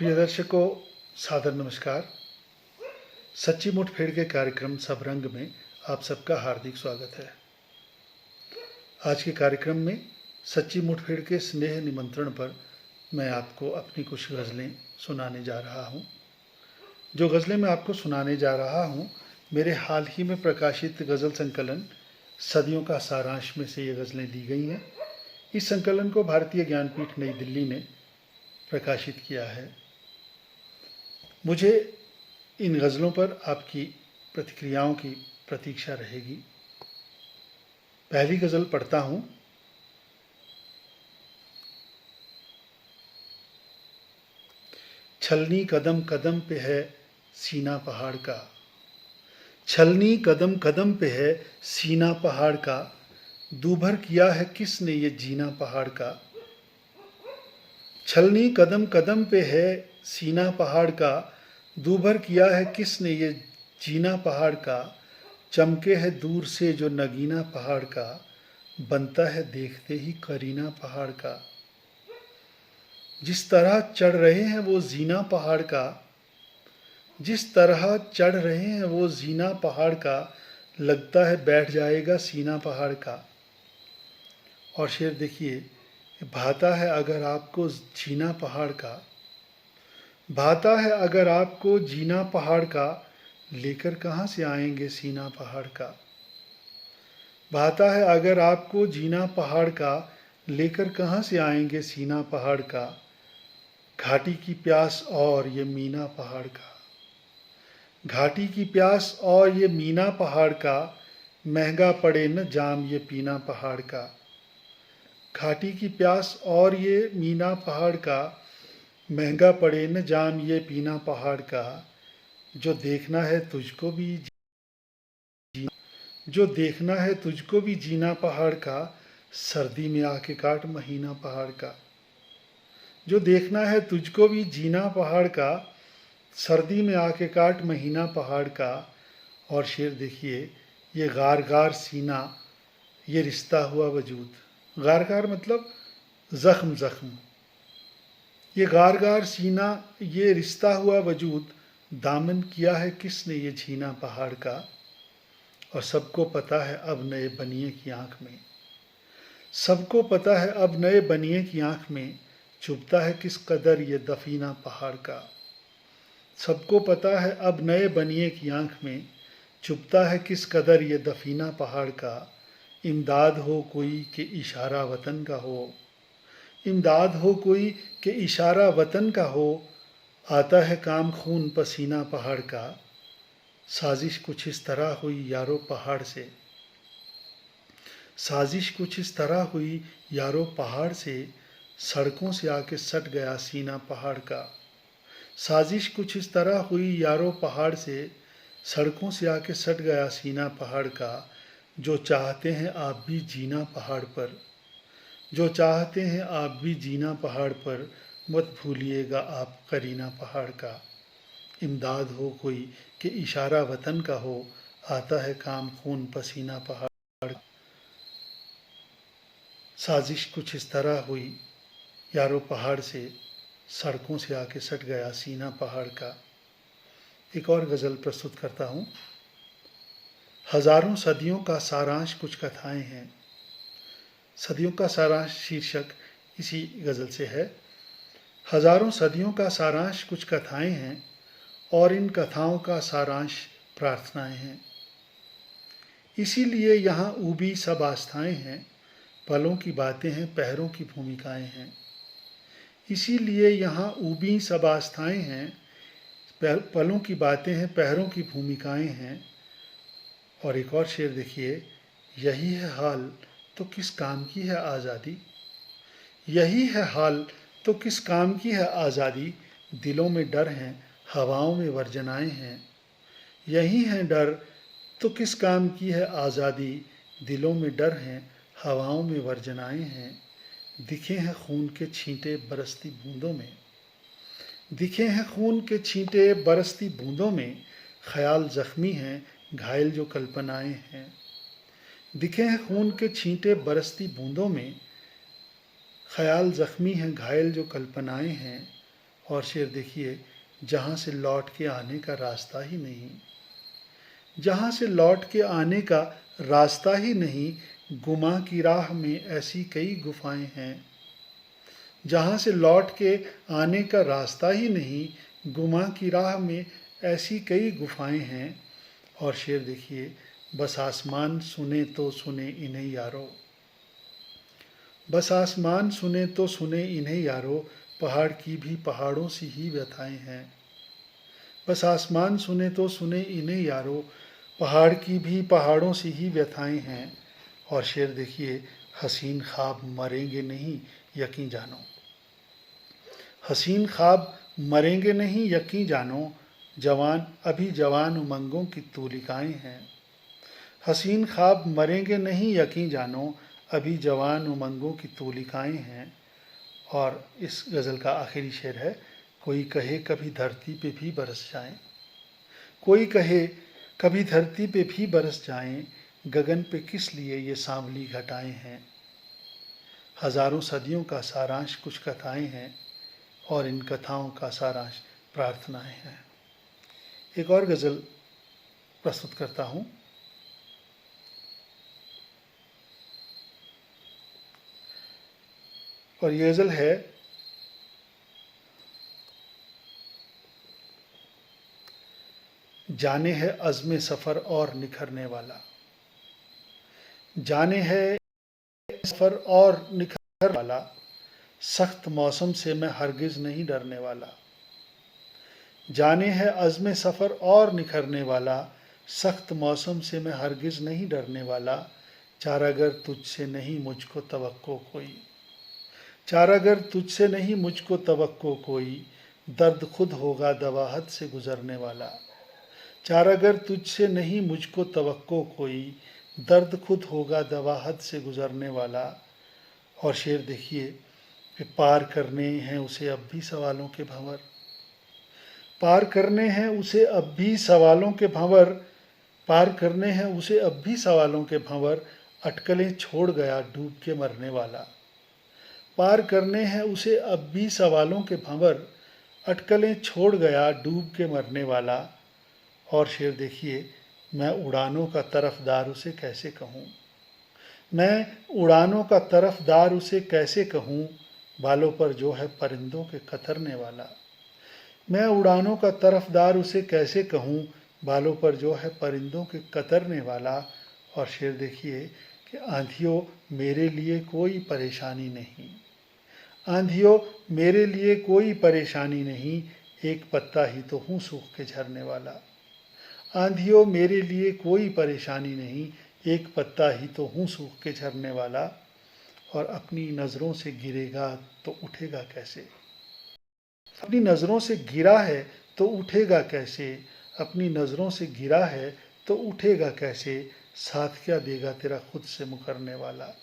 प्रिय दर्शकों, सादर नमस्कार। सच्ची मुठभेड़ के कार्यक्रम सब रंग में आप सबका हार्दिक स्वागत है। आज के कार्यक्रम में सच्ची मुठभेड़ के स्नेह निमंत्रण पर मैं आपको अपनी कुछ गज़लें सुनाने जा रहा हूँ। जो गज़लें मैं आपको सुनाने जा रहा हूँ, मेरे हाल ही में प्रकाशित गज़ल संकलन सदियों का सारांश में से ये गज़लें ली गई हैं। इस संकलन को भारतीय ज्ञानपीठ नई दिल्ली ने प्रकाशित किया है। मुझे इन गज़लों पर आपकी प्रतिक्रियाओं की प्रतीक्षा रहेगी। पहली गज़ल पढ़ता हूँ। छलनी कदम कदम पे है सीना पहाड़ का, छलनी कदम कदम पे है सीना पहाड़ का, दूभर किया है किसने ये जीना पहाड़ का। छलनी कदम कदम पे है सीना पहाड़ का, दूभर किया है किसने ये जीना पहाड़ का। चमके है दूर से जो नगीना पहाड़ का, बनता है देखते ही करीना पहाड़ का। जिस तरह चढ़ रहे हैं वो जीना पहाड़ का, जिस तरह चढ़ रहे हैं वो जीना पहाड़ का, लगता है बैठ जाएगा सीना पहाड़ का। और शेर देखिए, भाता है अगर आपको जीना पहाड़ का, भाता है अगर आपको जीना पहाड़ का, लेकर कहाँ से आएंगे सीना पहाड़ का। भाता है अगर आपको जीना पहाड़ का, लेकर कहाँ से आएंगे सीना पहाड़ का। घाटी की प्यास और ये मीना पहाड़ का, घाटी की प्यास और ये मीना पहाड़ का, महंगा पड़े न जाम ये पीना पहाड़ का। घाटी की प्यास और ये मीना पहाड़ का, महंगा पड़े न जाम ये पीना पहाड़ का। जो देखना है तुझको भी जो देखना है तुझको भी जीना पहाड़ का, सर्दी में आके काट महीना पहाड़ का। जो देखना है तुझको भी जीना पहाड़ का, सर्दी में आके काट महीना पहाड़ का। और शेर देखिए, ये गार गार सीना ये रिश्ता हुआ वजूद, गार गार मतलब ज़ख्म ज़ख्म। ये गार गार सीना ये रिश्ता हुआ वजूद, दामन किया है किसने ये झीना पहाड़ का। और सबको पता है अब नए बनिए की आँख में, सबको पता है अब नए बनिए की आँख में, चुभता है किस कदर ये दफीना पहाड़ का। सबको पता है अब नए बनिए की आँख में, चुभता है किस कदर ये दफीना पहाड़ का। इमदाद हो कोई के इशारा वतन का हो, इमदाद हो कोई के इशारा वतन का हो, आता है काम खून पसीना पहाड़ का। साजिश कुछ इस तरह हुई यारो पहाड़ से, साजिश कुछ इस तरह हुई यारो पहाड़ से, सड़कों से आके सट गया सीना पहाड़ का। साजिश कुछ इस तरह हुई यारो पहाड़ से, सड़कों से आके सट गया सीना पहाड़ का। जो चाहते हैं आप भी जीना पहाड़ पर, जो चाहते हैं आप भी जीना पहाड़ पर, मत भूलिएगा आप करीना पहाड़ का। इमदाद हो कोई कि इशारा वतन का हो, आता है काम खून पसीना पहाड़। साजिश कुछ इस तरह हुई यारो पहाड़ से, सड़कों से आके सट गया सीना पहाड़ का। एक और गज़ल प्रस्तुत करता हूँ। हज़ारों सदियों का सारांश कुछ कथाएं हैं। सदियों का सारांश शीर्षक इसी गज़ल से है। हज़ारों सदियों का सारांश कुछ कथाएं हैं, और इन कथाओं का सारांश प्रार्थनाएं हैं। इसीलिए यहाँ ऊबी सब आस्थाएं हैं, पलों की बातें हैं पहरों की भूमिकाएं हैं। इसीलिए यहाँ ऊबी सब आस्थाएं हैं, पलों की बातें हैं पहरों की भूमिकाएं हैं। और एक और शेर देखिए, यही है हाल तो किस काम की है आज़ादी, यही है हाल तो किस काम की है आज़ादी। दिलों में डर हैं हवाओं में वर्जनाएं हैं, यही है डर तो किस काम की है आज़ादी। दिलों में डर हैं हवाओं में वर्जनाएं हैं। दिखे हैं खून के छींटे बरसती बूंदों में, दिखे हैं खून के छींटे बरसती बूंदों में, ख्याल ज़ख्मी हैं घायल जो कल्पनाएं हैं। दिखे हैं खून के छींटे बरसती बूंदों में, ख्याल ज़ख्मी हैं घायल जो कल्पनाएं हैं। और शेर देखिए, जहाँ से लौट के आने का रास्ता ही नहीं, जहाँ से लौट के आने का रास्ता ही नहीं, गुमा की राह में ऐसी कई गुफाएं हैं। जहाँ से लौट के आने का रास्ता ही नहीं, गुमा की राह में ऐसी कई गुफाएं हैं। और शेर देखिए, बस आसमान सुने तो सुने इन्हें यारो, बस आसमान सुने तो सुने इन्हें यारो, पहाड़ की भी पहाड़ों सी ही व्यथाएं हैं। बस आसमान सुने तो सुने इन्हें यारो, पहाड़ की भी पहाड़ों सी ही व्यथाएं हैं। और शेर देखिए, हसीन ख्वाब मरेंगे नहीं यकीन जानो, हसीन ख्वाब मरेंगे नहीं यकीन जानो, जवान अभी जवान उमंगों की तूलिकाएं हैं। हसीन ख्वाब मरेंगे नहीं यकीन जानो, अभी जवान उमंगों की तूलिकाएं हैं। और इस गज़ल का आखिरी शेर है, कोई कहे कभी धरती पे भी बरस जाएं, कोई कहे कभी धरती पे भी बरस जाएं, गगन पे किस लिए ये सांवली घटाएं हैं। हजारों सदियों का सारांश कुछ कथाएं हैं, और इन कथाओं का सारांश प्रार्थनाएं हैं। एक और गज़ल प्रस्तुत करता हूँ। और ये गज़ल है, जाने है अज़्म सफ़र और निखरने वाला, जाने है सफ़र और निखर वाला, सख्त मौसम से मैं हरगिज़ नहीं डरने वाला। जाने है अज़्म सफ़र और निखरने वाला, सख्त मौसम से मैं हरगिज़ नहीं डरने वाला। चारागर तुझसे नहीं मुझको तवक्को कोई, चारागर तुझसे नहीं मुझको तवक्को कोई, दर्द खुद होगा दवा हद से गुज़रने वाला। चारागर तुझसे नहीं मुझको तवक्को कोई, दर्द खुद होगा दवा हद से गुज़रने वाला। और शेर देखिए कि पार करने हैं उसे अब भी सवालों के भंवर, पार करने हैं उसे अब भी सवालों के भंवर, पार करने हैं उसे अब भी सवालों के भंवर, अटकलें छोड़ गया डूब के मरने वाला। पार करने हैं उसे अब भी सवालों के भंवर, अटकलें छोड़ गया डूब के मरने वाला। और शेर देखिए, मैं उड़ानों का तरफदार उसे कैसे कहूँ, मैं उड़ानों का तरफदार उसे कैसे कहूँ, बालों पर जो है परिंदों के कतरने वाला। मैं उड़ानों का तरफदार उसे कैसे कहूँ, बालों पर जो है परिंदों के कतरने वाला। और शेर देखिए कि आंधियों मेरे लिए कोई परेशानी नहीं, आंधियों मेरे लिए कोई परेशानी नहीं, एक पत्ता ही तो हूँ सूख के झरने वाला। आंधियों मेरे लिए कोई परेशानी नहीं, एक पत्ता ही तो हूँ सूख के झरने वाला। और अपनी नज़रों से गिरेगा तो उठेगा कैसे, अपनी नज़रों से गिरा है तो उठेगा कैसे, अपनी नज़रों से गिरा है तो उठेगा कैसे, साथ क्या देगा तेरा खुद से मुकरने वाला।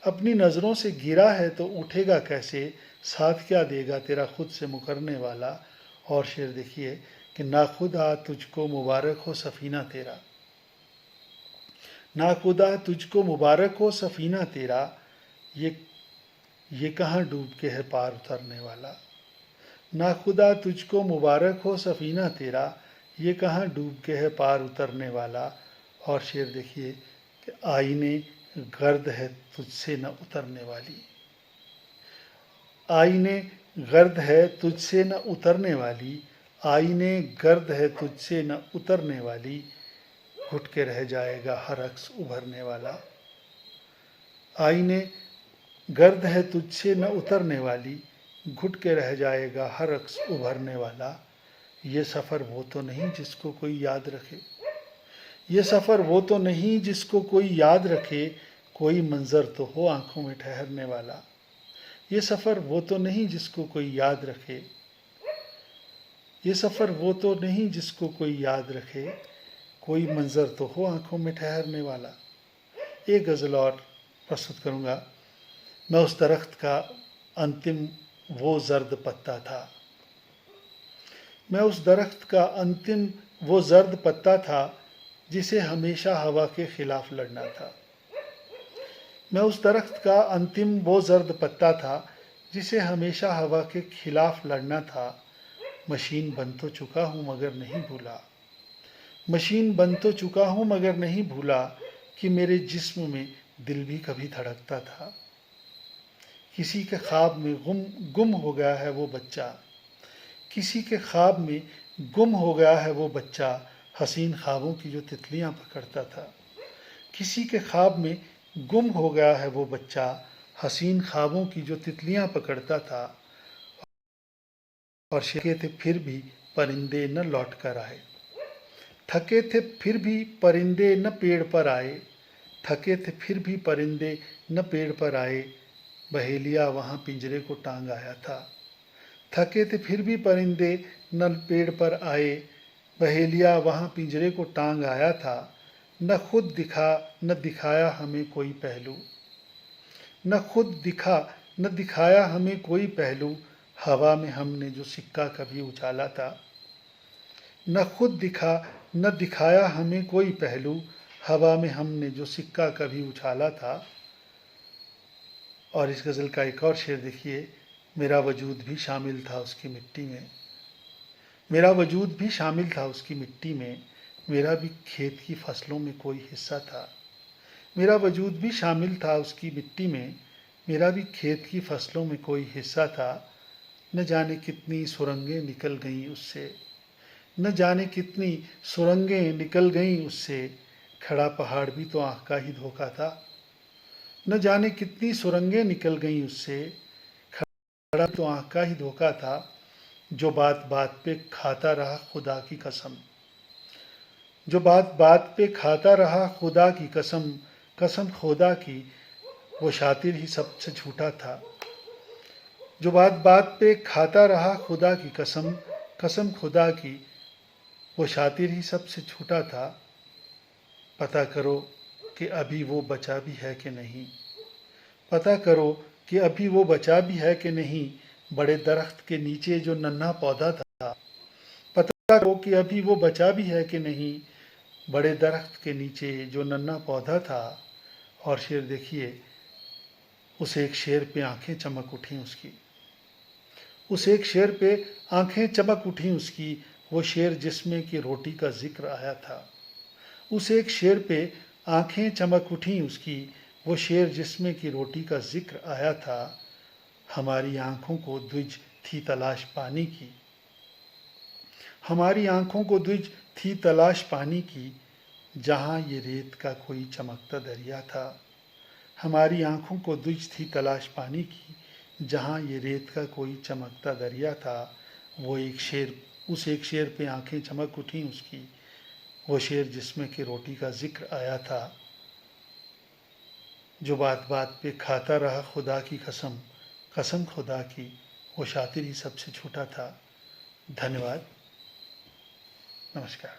अपनी नज़रों से गिरा है तो उठेगा कैसे, साथ क्या देगा तेरा खुद से मुकरने वाला। और शेर देखिए कि नाखुदा तुझको मुबारक हो सफ़ीना तेरा, नाखुदा तुझको मुबारक हो सफ़ीना तेरा, ये कहाँ डूब के है पार उतरने वाला। नाखुदा तुझको मुबारक हो सफ़ीना तेरा, ये कहाँ डूब के है पार उतरने वाला। और शेर देखिए कि आईने गर्द है तुझसे न उतरने वाली, आईने गर्द है तुझसे न उतरने वाली, आईने गर्द है तुझसे न उतरने वाली, घुट के रह जाएगा हर अक्स उभरने वाला। आईने गर्द है तुझसे न उतरने वाली, घुट के रह जाएगा हर अक्स उभरने वाला। ये सफ़र वो तो नहीं जिसको कोई याद रखे, ये सफ़र वो तो नहीं जिसको कोई याद रखे, कोई मंज़र तो हो आँखों में ठहरने वाला। ये सफ़र वो तो नहीं जिसको कोई याद रखे, ये सफ़र वो तो नहीं जिसको कोई याद रखे, कोई मंज़र तो हो आँखों में ठहरने वाला। एक गज़ल और प्रस्तुत करूँगा। मैं उस दरख्त का अंतिम वो जर्द पत्ता था, मैं उस दरख्त का अंतिम वो जर्द पत्ता था, जिसे हमेशा हवा के खिलाफ लड़ना था। मैं उस दरख्त का अंतिम वो जर्द पत्ता था, जिसे हमेशा हवा के खिलाफ लड़ना था। मशीन बन तो चुका हूँ मगर नहीं भूला, मशीन बन तो चुका हूँ मगर नहीं भूला कि मेरे जिस्म में दिल भी कभी धड़कता था। किसी के ख्वाब में गुम हो गया है वो बच्चा, किसी के ख्वाब में गुम हो गया है वो बच्चा, हसीन ख्वाबों की जो तितलियां पकड़ता था। किसी के ख्वाब में गुम हो गया है वो बच्चा, हसीन ख्वाबों की जो तितलियां पकड़ता था। और थके थे फिर भी परिंदे न लौट कर आए, थके थे फिर भी परिंदे न पेड़ पर आए, थके थे फिर भी परिंदे न पेड़ पर आए, बहेलिया वहाँ पिंजरे को टांग आया था। थके थे फिर भी परिंदे न पेड़ पर आए, बहेलिया वहाँ पिंजरे को टांग आया था। न खुद दिखा न दिखाया हमें कोई पहलू, न खुद दिखा न दिखाया हमें कोई पहलू, हवा में हमने जो सिक्का कभी उछाला था। न खुद दिखा न दिखाया हमें कोई पहलू, हवा में हमने जो सिक्का कभी उछाला था। और इस गज़ल का एक और शेर देखिए, मेरा वजूद भी शामिल था उसकी मिट्टी में, मेरा वजूद भी शामिल था उसकी मिट्टी में, मेरा भी खेत की फसलों में कोई हिस्सा था। मेरा वजूद भी शामिल था उसकी मिट्टी में, मेरा भी खेत की फसलों में कोई हिस्सा था। न जाने कितनी सुरंगें निकल गईं उससे, न जाने कितनी सुरंगें निकल गईं उससे, खड़ा पहाड़ भी तो आँख का ही धोखा था। न जाने कितनी सुरंगें निकल गईं उससे, खड़ा तो आँख का ही धोखा था। जो बात बात पे खाता रहा खुदा की कसम, जो बात बात पे खाता रहा खुदा की कसम, कसम खुदा की वो शातिर ही सबसे झूठा था। जो बात बात पे खाता रहा खुदा की कसम, कसम खुदा की वो शातिर ही सबसे झूठा था। पता करो कि अभी वो बचा भी है कि नहीं, पता करो कि अभी वो बचा भी है कि नहीं, बड़े दरख्त के नीचे जो नन्हा पौधा था। पता करो कि अभी वो बचा भी है कि नहीं, बड़े दरख्त के नीचे जो नन्हा पौधा था। और शेर देखिए, उस एक शेर पे आंखें चमक उठी उसकी, उस एक शेर पे आंखें चमक उठी उसकी, वो शेर जिसमें कि रोटी का जिक्र आया था। उस एक शेर पे आंखें चमक उठी उसकी, वो शेर जिसमें कि रोटी का जिक्र आया था। हमारी आंखों को द्विज थी तलाश पानी की, हमारी आंखों को द्विज थी तलाश पानी की, जहाँ ये रेत का कोई चमकता दरिया था। हमारी आंखों को द्विज थी तलाश पानी की, जहाँ ये रेत का कोई चमकता दरिया था। वो एक शेर, उस एक शेर पे आंखें चमक उठी उसकी, वो शेर जिसमें कि रोटी का जिक्र आया था। जो बात बात पे खाता रहा खुदा की कसम, कसम खुदा की वो शातिर ही सबसे झूठा था। धन्यवाद, नमस्कार।